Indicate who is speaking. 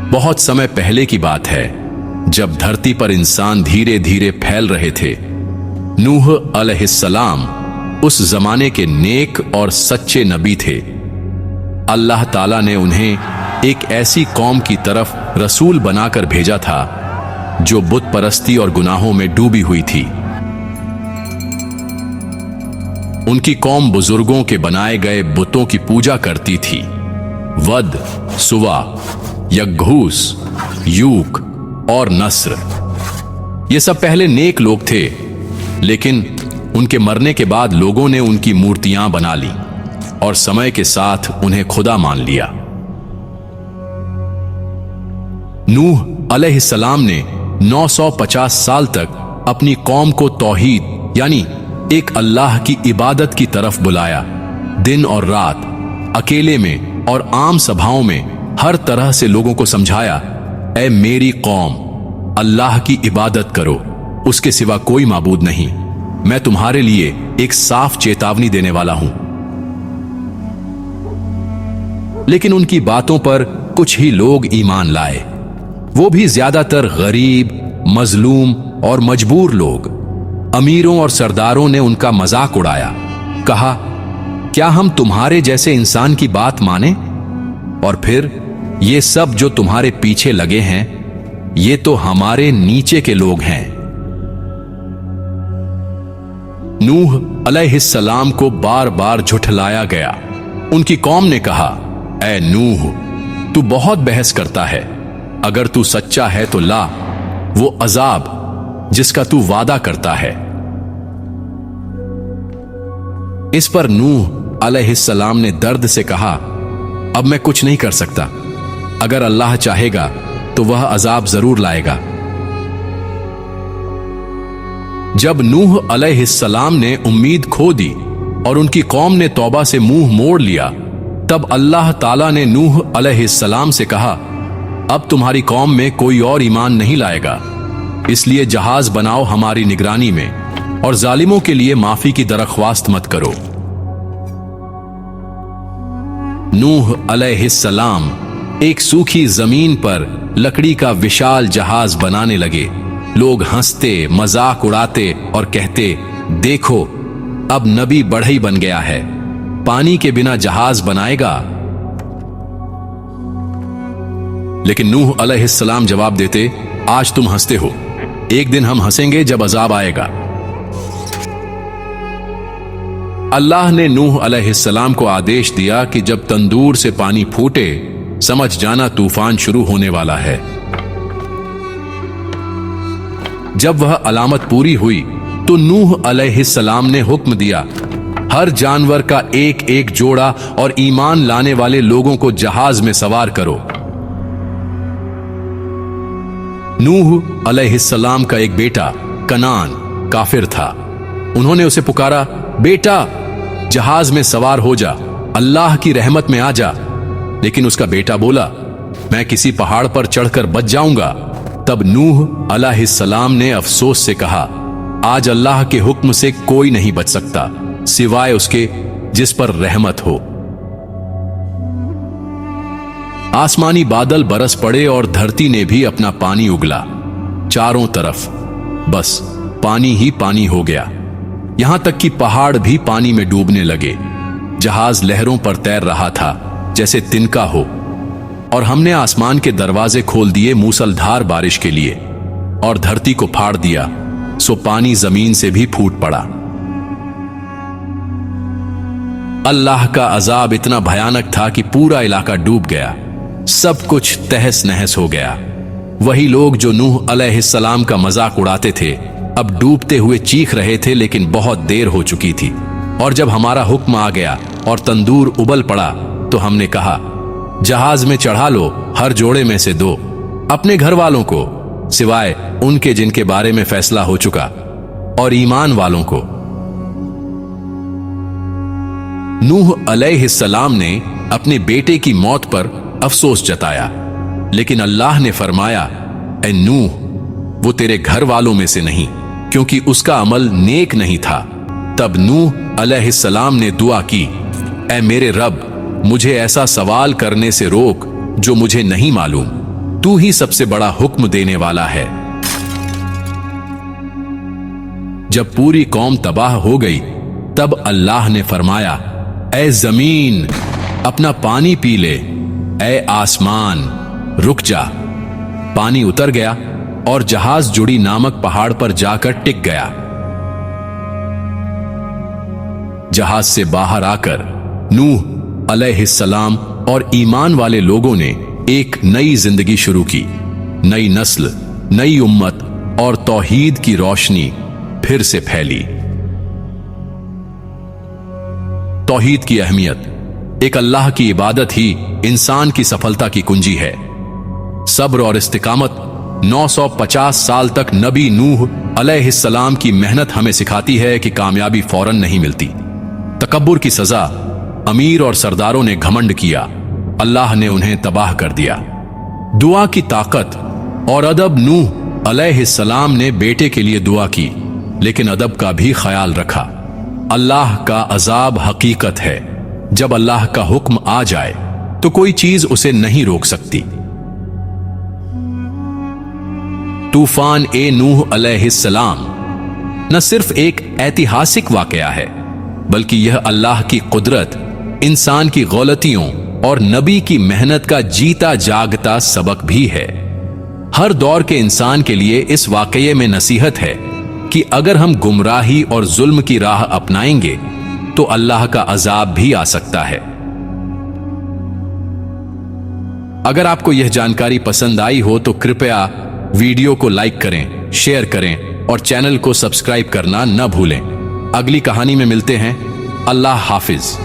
Speaker 1: बहुत समय पहले की बात है, जब धरती पर इंसान धीरे धीरे फैल रहे थे। नूह अलैहिस्सलाम उस जमाने के नेक और सच्चे नबी थे। अल्लाह ताला ने उन्हें एक ऐसी कौम की तरफ रसूल बनाकर भेजा था जो बुत परस्ती और गुनाहों में डूबी हुई थी। उनकी कौम बुजुर्गों के बनाए गए बुतों की पूजा करती थी। वद, सुवा, यगूस, यूक और नस्र, ये सब पहले नेक लोग थे, लेकिन उनके मरने के बाद लोगों ने उनकी मूर्तियां बना ली और समय के साथ उन्हें खुदा मान लिया। नूह अलैहिस्सलाम ने 950 साल तक अपनी कौम को तौहीद यानी एक अल्लाह की इबादत की तरफ बुलाया। दिन और रात, अकेले में और आम सभाओं में हर तरह से लोगों को समझाया, ऐ मेरी कौम, अल्लाह की इबादत करो, उसके सिवा कोई माबूद नहीं। मैं तुम्हारे लिए एक साफ चेतावनी देने वाला हूं। लेकिन उनकी बातों पर कुछ ही लोग ईमान लाए, वो भी ज्यादातर गरीब, मजलूम और मजबूर लोग। अमीरों और सरदारों ने उनका मजाक उड़ाया, कहा, क्या हम तुम्हारे जैसे इंसान की बात माने? और फिर ये सब जो तुम्हारे पीछे लगे हैं, ये तो हमारे नीचे के लोग हैं। नूह अलैहिस्सलाम को बार बार झुठलाया गया। उनकी कौम ने कहा, ऐ नूह, तू बहुत बहस करता है। अगर तू सच्चा है तो ला वो अजाब जिसका तू वादा करता है। इस पर नूह अलैहिस्सलाम ने दर्द से कहा, अब मैं कुछ नहीं कर सकता। अगर अल्लाह चाहेगा तो वह अजाब जरूर लाएगा। जब नूह अलैहिस्सलाम ने उम्मीद खो दी और उनकी कौम ने तौबा से मुंह मोड़ लिया, तब अल्लाह ताला ने नूह अलैहिस्सलाम से कहा, अब तुम्हारी कौम में कोई और ईमान नहीं लाएगा, इसलिए जहाज बनाओ हमारी निगरानी में और जालिमों के लिए माफी की दरख्वास्त मत करो। नूह अलैहिस्सलाम एक सूखी जमीन पर लकड़ी का विशाल जहाज बनाने लगे। लोग हंसते, मजाक उड़ाते और कहते, देखो अब नबी बढ़ई बन गया है, पानी के बिना जहाज बनाएगा। लेकिन नूह अलैहिस्सलाम जवाब देते, आज तुम हंसते हो, एक दिन हम हंसेंगे जब अजाब आएगा। अल्लाह ने नूह अलैहिस्सलाम को आदेश दिया कि जब तंदूर से पानी फूटे, समझ जाना तूफान शुरू होने वाला है। जब वह अलामत पूरी हुई तो नूह अलैहिस्सलाम ने हुक्म दिया, हर जानवर का एक एक जोड़ा और ईमान लाने वाले लोगों को जहाज में सवार करो। नूह अलैहिस्सलाम का एक बेटा कनान काफिर था। उन्होंने उसे पुकारा, बेटा जहाज में सवार हो जा, अल्लाह की रहमत में आ जा। लेकिन उसका बेटा बोला, मैं किसी पहाड़ पर चढ़कर बच जाऊंगा। तब नूह अलैहिस्सलाम ने अफसोस से कहा, आज अल्लाह के हुक्म से कोई नहीं बच सकता सिवाय उसके जिस पर रहमत हो। आसमानी बादल बरस पड़े और धरती ने भी अपना पानी उगला। चारों तरफ बस पानी ही पानी हो गया, यहां तक कि पहाड़ भी पानी में डूबने लगे। जहाज लहरों पर तैर रहा था जैसे तिनका हो, और हमने आसमान के दरवाजे खोल दिए मूसलधार बारिश के लिए और धरती को फाड़ दिया, सो पानी जमीन से भी फूट पड़ा। अल्लाह का अजाब इतना भयानक था कि पूरा इलाका डूब गया, सब कुछ तहस नहस हो गया। वही लोग जो नूह अलैहिस्सलाम का मजाक उड़ाते थे अब डूबते हुए चीख रहे थे, लेकिन बहुत देर हो चुकी थी। और जब हमारा हुक्म आ गया और तंदूर उबल पड़ा तो हमने कहा, जहाज में चढ़ा लो हर जोड़े में से 2 अपने घर वालों को, सिवाय उनके जिनके बारे में फैसला हो चुका, और ईमान वालों को। नूह अलैहिस्सलाम ने अपने बेटे की मौत पर अफसोस जताया, लेकिन अल्लाह ने फरमाया, ऐ नूह, वो तेरे घर वालों में से नहीं, क्योंकि उसका अमल नेक नहीं था। तब नूह अलैहिस्सलाम ने दुआ की, ऐ मेरे रब, मुझे ऐसा सवाल करने से रोक जो मुझे नहीं मालूम। तू ही सबसे बड़ा हुक्म देने वाला है। जब पूरी कौम तबाह हो गई तब अल्लाह ने फरमाया, ऐ जमीन अपना पानी पी ले, ऐ आसमान रुक जा। पानी उतर गया और जहाज जुड़ी नामक पहाड़ पर जाकर टिक गया। जहाज से बाहर आकर नूह अलैहिस्सलाम और ईमान वाले लोगों ने एक नई जिंदगी शुरू की। नई नस्ल, नई उम्मत और तौहीद की रोशनी फिर से फैली। तौहीद की अहमियत, एक अल्लाह की इबादत ही इंसान की सफलता की कुंजी है। सब्र और इस्तिकामत 950 साल तक नबी नूह अलैहिस्सलाम की मेहनत हमें सिखाती है कि कामयाबी फौरन नहीं मिलती। तकब्बुर की सजा, अमीर और सरदारों ने घमंड किया, अल्लाह ने उन्हें तबाह कर दिया। दुआ की ताकत और अदब, नूह अलैहिस्सलाम ने बेटे के लिए दुआ की लेकिन अदब का भी ख्याल रखा। अल्लाह का अजाब हकीकत है, जब अल्लाह का हुक्म आ जाए तो कोई चीज उसे नहीं रोक सकती। तूफान ए नूह अलैहिस्सलाम न सिर्फ एक ऐतिहासिक वाकया है बल्कि यह अल्लाह की कुदरत, इंसान की गलतियों और नबी की मेहनत का जीता जागता सबक भी है। हर दौर के इंसान के लिए इस वाकये में नसीहत है कि अगर हम गुमराही और जुल्म की राह अपनाएंगे तो अल्लाह का अजाब भी आ सकता है। अगर आपको यह जानकारी पसंद आई हो तो कृपया वीडियो को लाइक करें, शेयर करें और चैनल को सब्सक्राइब करना न भूलें। अगली कहानी में मिलते हैं। अल्लाह हाफिज।